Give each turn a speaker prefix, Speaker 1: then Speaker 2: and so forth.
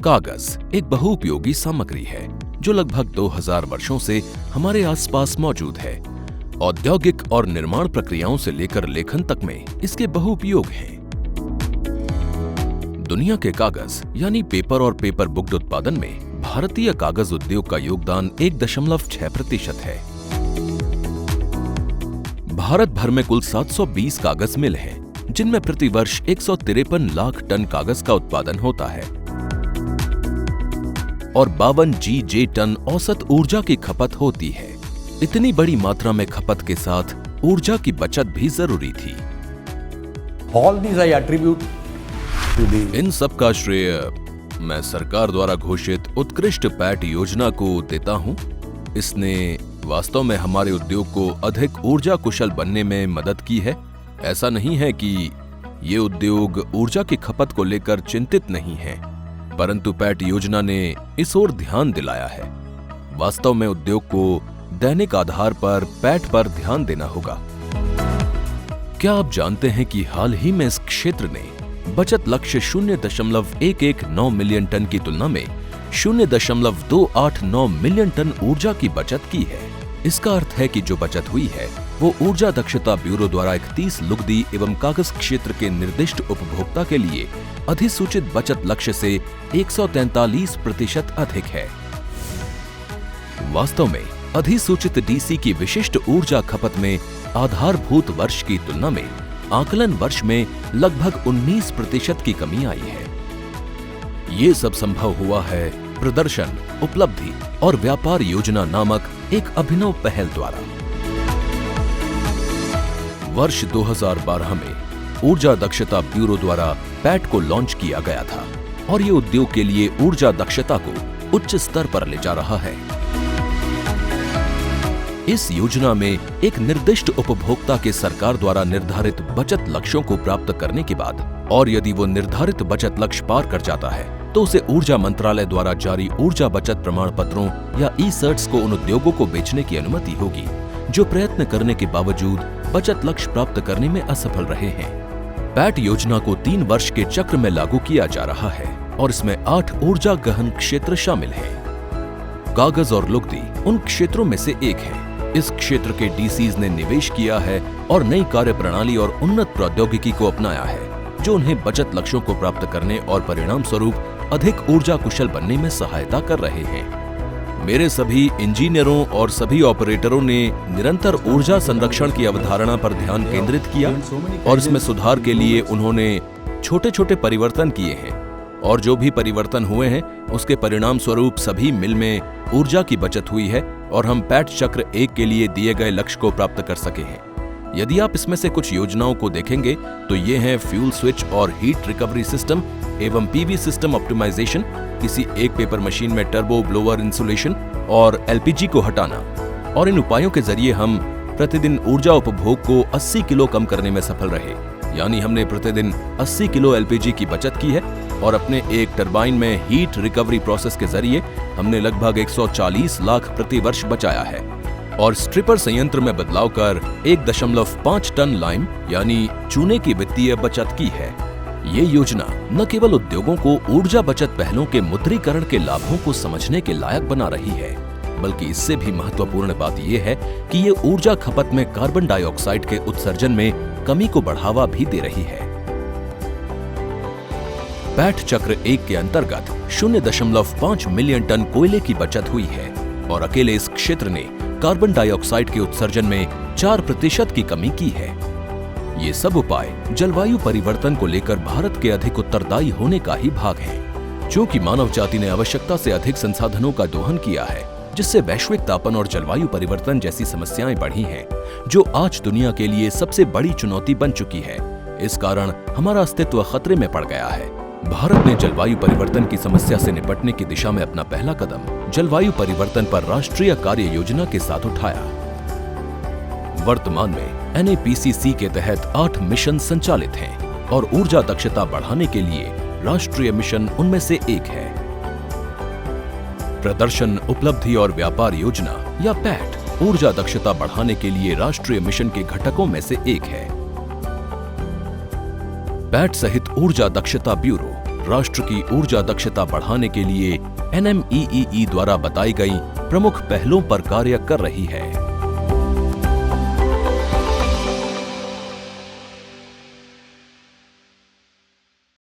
Speaker 1: कागज एक बहुउपयोगी सामग्री है जो लगभग 2000 वर्षों से हमारे आसपास मौजूद है। औद्योगिक और निर्माण प्रक्रियाओं से लेकर लेखन तक में इसके बहुउपयोग हैं। दुनिया के कागज यानी पेपर और पेपर बुक उत्पादन में भारतीय कागज उद्योग का योगदान 1.6% है। भारत भर में कुल 720 कागज मिल हैं, जिनमें प्रतिवर्ष 153 लाख टन कागज का उत्पादन होता है और 52 GJ टन औसत ऊर्जा की खपत होती है। इतनी बड़ी मात्रा में खपत के साथ ऊर्जा की बचत भी जरूरी थी।
Speaker 2: All these I attribute to the
Speaker 1: इन सब का श्रेय मैं सरकार द्वारा घोषित उत्कृष्ट पैट योजना को देता हूं। इसने वास्तव में हमारे उद्योग को अधिक ऊर्जा कुशल बनने में मदद की है। ऐसा नहीं है कि ये उद्योग ऊर्जा की खपत को लेकर चिंतित नहीं है, परंतु पैट योजना ने इस ओर ध्यान दिलाया है। वास्तव में उद्योग को दैनिक आधार पर पैट पर ध्यान देना होगा। क्या आप जानते हैं कि हाल ही में इस क्षेत्र ने बचत लक्ष्य 0.119 मिलियन टन की तुलना में 0.289 मिलियन टन ऊर्जा की बचत की है। इसका अर्थ है कि जो बचत हुई है वो ऊर्जा दक्षता ब्यूरो द्वारा 31 लुगदी एवं कागज क्षेत्र के निर्दिष्ट उपभोक्ता के लिए अधिसूचित बचत लक्ष्य से 143% अधिक है। वास्तव में अधिसूचित डीसी की विशिष्ट ऊर्जा खपत में आधारभूत वर्ष की तुलना में आकलन वर्ष में लगभग 19% की कमी आई है। ये सब संभव हुआ है प्रदर्शन, उपलब्धि और व्यापार योजना नामक एक अभिनव पहल द्वारा। वर्ष 2012 में ऊर्जा दक्षता ब्यूरो द्वारा पैट को लॉन्च किया गया था और ये उद्योग के लिए ऊर्जा दक्षता को उच्च स्तर पर ले जा रहा है। इस योजना में एक निर्दिष्ट उपभोक्ता के सरकार द्वारा निर्धारित बचत लक्ष्यों को प्राप्त करने के बाद और यदि वो निर्धारित बचत लक्ष्य पार कर जाता है तो उसे ऊर्जा मंत्रालय द्वारा जारी ऊर्जा बचत प्रमाण पत्रों या ई-सर्ट्स को उन उद्योगों को बेचने की अनुमति होगी जो प्रयत्न करने के बावजूद बचत लक्ष्य प्राप्त करने में असफल रहे हैं। पैट योजना को 3 वर्ष के चक्र में लागू किया जा रहा है और इसमें 8 ऊर्जा गहन क्षेत्र शामिल हैं। कागज और लुगदी उन क्षेत्रों में से एक है। इस क्षेत्र के डीसीज ने निवेश किया है और नई कार्य प्रणाली और उन्नत प्रौद्योगिकी को अपनाया है जो उन्हें बचत लक्ष्यों को प्राप्त करने और परिणाम स्वरूप अधिक ऊर्जा कुशल बनने में सहायता कर रहे हैं। मेरे सभी इंजीनियरों और सभी ऑपरेटरों ने निरंतर ऊर्जा संरक्षण की अवधारणा पर ध्यान केंद्रित किया और इसमें सुधार के लिए उन्होंने छोटे छोटे परिवर्तन किए हैं और जो भी परिवर्तन हुए हैं उसके परिणाम स्वरूप सभी मिल में ऊर्जा की बचत हुई है और हम पैट चक्र 1 के लिए दिए गए लक्ष्य को प्राप्त कर सके हैं। यदि आप इसमें से कुछ योजनाओं को देखेंगे तो ये हैं फ्यूल स्विच और हीट रिकवरी सिस्टम एवं पीवी सिस्टम ऑप्टिमाइजेशन, किसी एक पेपर मशीन में टर्बो ब्लोअर इंसुलेशन और एलपीजी को हटाना। और इन उपायों के जरिए हम प्रतिदिन ऊर्जा उपभोग को 80 किलो कम करने में सफल रहे। यानी हमने प्रतिदिन 80 किलो एलपीजी की बचत की है और अपने एक टरबाइन में हीट रिकवरी प्रोसेस के जरिए हमने लगभग 140 लाख प्रति वर्ष बचाया है और स्ट्रिपर संयंत्र में बदलाव कर 1.5 टन लाइम यानी चूने की वित्तीय बचत की है। ये योजना न केवल उद्योगों को ऊर्जा बचत पहलों के मुद्रीकरण के लाभों को समझने के लायक बना रही है, बल्कि इससे भी महत्वपूर्ण बात यह है कि ये ऊर्जा खपत में कार्बन डाइऑक्साइड के उत्सर्जन में कमी को बढ़ावा भी दे रही है। पैट चक्र 1 के अंतर्गत 0.5 मिलियन टन कोयले की बचत हुई है और अकेले इस क्षेत्र ने कार्बन डाइऑक्साइड के उत्सर्जन में 4% की कमी की है। ये सब उपाय जलवायु परिवर्तन को लेकर भारत के अधिक उत्तरदायी होने का ही भाग है। क्योंकि मानव जाति ने आवश्यकता से अधिक संसाधनों का दोहन किया है, जिससे वैश्विक तापन और जलवायु परिवर्तन जैसी समस्याएं बढ़ी हैं, जो आज दुनिया के लिए सबसे बड़ी चुनौती बन चुकी है। इस कारण हमारा अस्तित्व खतरे में पड़ गया है। भारत ने जलवायु परिवर्तन की समस्या से निपटने की दिशा में अपना पहला कदम जलवायु परिवर्तन पर राष्ट्रीय कार्य योजना के साथ उठाया। वर्तमान में NAPCC के तहत 8 मिशन संचालित हैं और ऊर्जा दक्षता बढ़ाने के लिए राष्ट्रीय मिशन उनमें से एक है। प्रदर्शन, उपलब्धि और व्यापार योजना या पैट ऊर्जा दक्षता बढ़ाने के लिए राष्ट्रीय मिशन के घटकों में से एक है। पैट सहित ऊर्जा दक्षता ब्यूरो राष्ट्र की ऊर्जा दक्षता बढ़ाने के लिए NMEEE द्वारा बताई गई प्रमुख पहलों पर कार्य कर रही है।